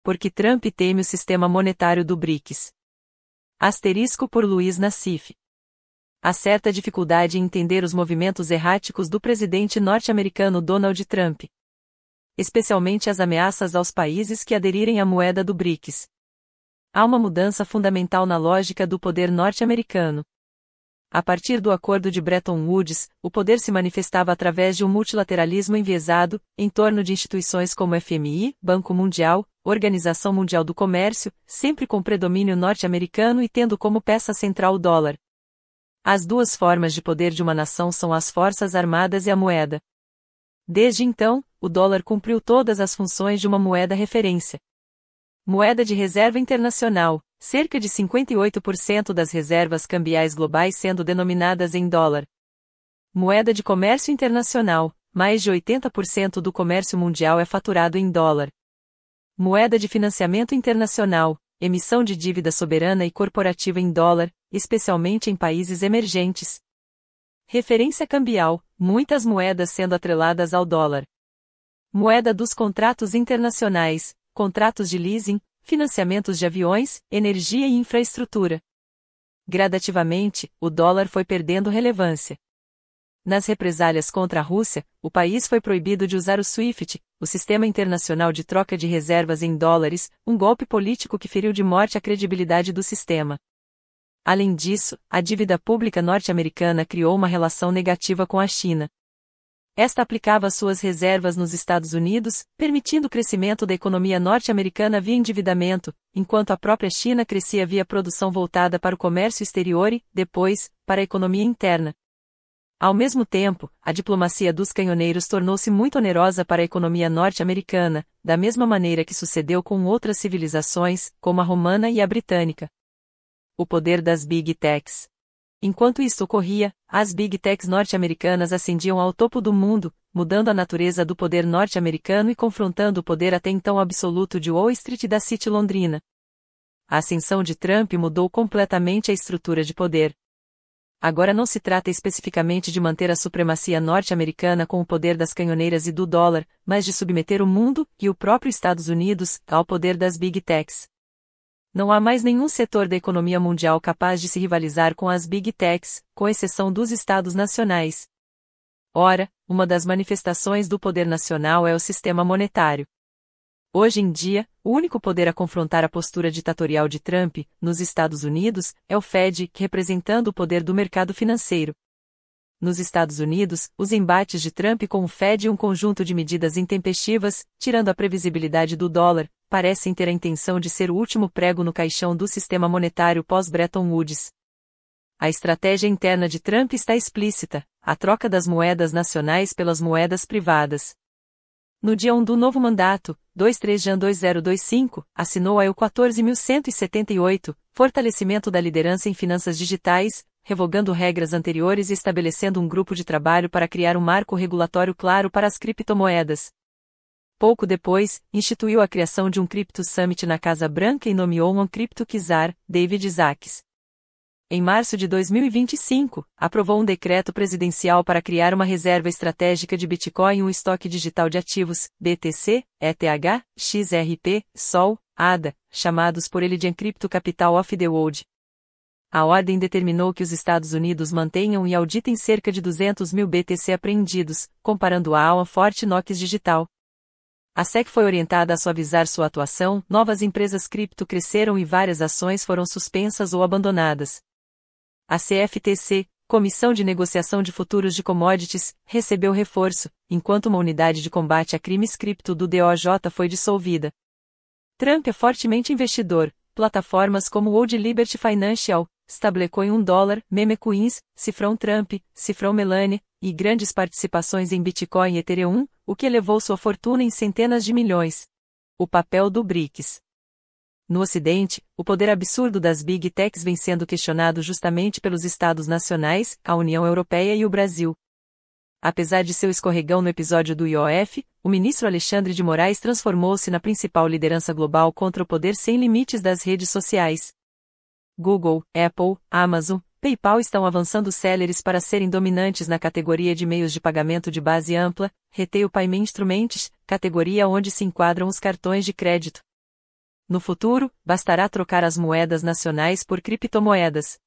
Porque Trump teme o sistema monetário do BRICS. Asterisco por Luiz Nassif. Há certa dificuldade em entender os movimentos erráticos do presidente norte-americano Donald Trump. Especialmente as ameaças aos países que aderirem à moeda do BRICS. Há uma mudança fundamental na lógica do poder norte-americano. A partir do Acordo de Bretton Woods, o poder se manifestava através de um multilateralismo enviesado, em torno de instituições como FMI, Banco Mundial, Organização Mundial do Comércio, sempre com predomínio norte-americano e tendo como peça central o dólar. As duas formas de poder de uma nação são as forças armadas e a moeda. Desde então, o dólar cumpriu todas as funções de uma moeda referência. Moeda de reserva internacional, cerca de 58% das reservas cambiais globais sendo denominadas em dólar. Moeda de comércio internacional, mais de 80% do comércio mundial é faturado em dólar. Moeda de financiamento internacional, emissão de dívida soberana e corporativa em dólar, especialmente em países emergentes. Referência cambial, muitas moedas sendo atreladas ao dólar. Moeda dos contratos internacionais, contratos de leasing, financiamentos de aviões, energia e infraestrutura. Gradativamente, o dólar foi perdendo relevância. Nas represálias contra a Rússia, o país foi proibido de usar o SWIFT, o Sistema Internacional de Troca de Reservas em Dólares, um golpe político que feriu de morte a credibilidade do sistema. Além disso, a dívida pública norte-americana criou uma relação negativa com a China. Esta aplicava suas reservas nos Estados Unidos, permitindo o crescimento da economia norte-americana via endividamento, enquanto a própria China crescia via produção voltada para o comércio exterior e, depois, para a economia interna. Ao mesmo tempo, a diplomacia dos canhoneiros tornou-se muito onerosa para a economia norte-americana, da mesma maneira que sucedeu com outras civilizações, como a romana e a britânica. O poder das Big Techs. Enquanto isso ocorria, as Big Techs norte-americanas ascendiam ao topo do mundo, mudando a natureza do poder norte-americano e confrontando o poder até então absoluto de Wall Street e da City londrina. A ascensão de Trump mudou completamente a estrutura de poder. Agora não se trata especificamente de manter a supremacia norte-americana com o poder das canhoneiras e do dólar, mas de submeter o mundo, e o próprio Estados Unidos, ao poder das Big Techs. Não há mais nenhum setor da economia mundial capaz de se rivalizar com as Big Techs, com exceção dos Estados nacionais. Ora, uma das manifestações do poder nacional é o sistema monetário. Hoje em dia, o único poder a confrontar a postura ditatorial de Trump, nos Estados Unidos, é o Fed, representando o poder do mercado financeiro. Nos Estados Unidos, os embates de Trump com o Fed e um conjunto de medidas intempestivas, tirando a previsibilidade do dólar, parecem ter a intenção de ser o último prego no caixão do sistema monetário pós-Bretton Woods. A estratégia interna de Trump está explícita: a troca das moedas nacionais pelas moedas privadas. No dia 1 do novo mandato, 23 de janeiro de 2025, assinou a EU 14.178, Fortalecimento da Liderança em Finanças Digitais, revogando regras anteriores e estabelecendo um grupo de trabalho para criar um marco regulatório claro para as criptomoedas. Pouco depois, instituiu a criação de um Crypto Summit na Casa Branca e nomeou um Crypto Czar, David Sacks. Em março de 2025, aprovou um decreto presidencial para criar uma reserva estratégica de Bitcoin e um estoque digital de ativos, BTC, ETH, XRP, SOL, ADA, chamados por ele de Encrypto Capital of the World. A ordem determinou que os Estados Unidos mantenham e auditem cerca de 200 mil BTC apreendidos, comparando-a a uma forte Knox digital. A SEC foi orientada a suavizar sua atuação, novas empresas cripto cresceram e várias ações foram suspensas ou abandonadas. A CFTC, Comissão de Negociação de Futuros de Commodities, recebeu reforço, enquanto uma unidade de combate a crimes cripto do DOJ foi dissolvida. Trump é fortemente investidor, plataformas como Old Liberty Financial, Stablecoin $1, Meme Coins, Cifrão Trump, Cifrão Melania, e grandes participações em Bitcoin e Ethereum, o que elevou sua fortuna em centenas de milhões. O papel do BRICS. No Ocidente, o poder absurdo das Big Techs vem sendo questionado justamente pelos Estados nacionais, a União Europeia e o Brasil. Apesar de seu escorregão no episódio do IOF, o ministro Alexandre de Moraes transformou-se na principal liderança global contra o poder sem limites das redes sociais. Google, Apple, Amazon, PayPal estão avançando céleres para serem dominantes na categoria de meios de pagamento de base ampla, Retail Payment Instruments, categoria onde se enquadram os cartões de crédito. No futuro, bastará trocar as moedas nacionais por criptomoedas.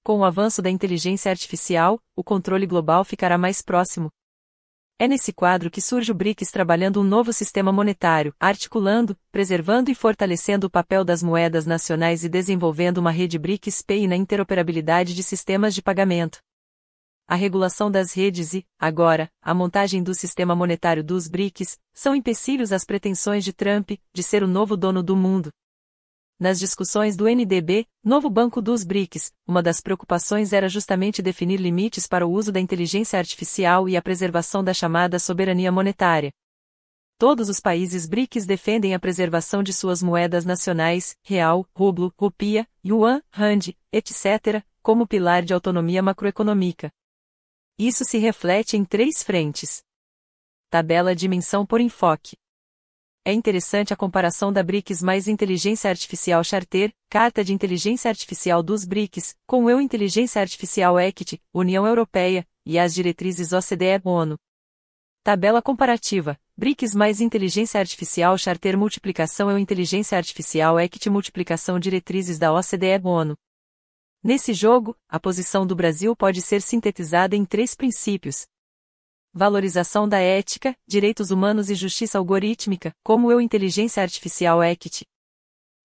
Com o avanço da inteligência artificial, o controle global ficará mais próximo. É nesse quadro que surge o BRICS trabalhando um novo sistema monetário, articulando, preservando e fortalecendo o papel das moedas nacionais e desenvolvendo uma rede BRICS Pay na interoperabilidade de sistemas de pagamento. A regulação das redes e, agora, a montagem do sistema monetário dos BRICS, são empecilhos às pretensões de Trump, de ser o novo dono do mundo. Nas discussões do NDB, novo banco dos BRICS, uma das preocupações era justamente definir limites para o uso da inteligência artificial e a preservação da chamada soberania monetária. Todos os países BRICS defendem a preservação de suas moedas nacionais, real, rublo, rupia, yuan, rand, etc., como pilar de autonomia macroeconômica. Isso se reflete em 3 frentes. Tabela dimensão por enfoque. É interessante a comparação da BRICS mais Inteligência Artificial Charter, Carta de Inteligência Artificial dos BRICS, com o EU Inteligência Artificial Equity, União Europeia, e as diretrizes OCDE-ONU. Tabela comparativa. BRICS mais Inteligência Artificial Charter Multiplicação EU Inteligência Artificial Equity Multiplicação Diretrizes da OCDE-ONU. Nesse jogo, a posição do Brasil pode ser sintetizada em 3 princípios. Valorização da ética, direitos humanos e justiça algorítmica, como o Inteligência Artificial Equity.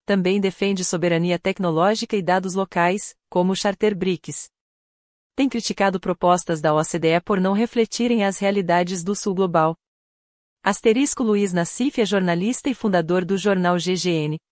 Também defende soberania tecnológica e dados locais, como o Charter BRICS. Tem criticado propostas da OCDE por não refletirem as realidades do Sul Global. Luiz Nassif é jornalista e fundador do jornal GGN.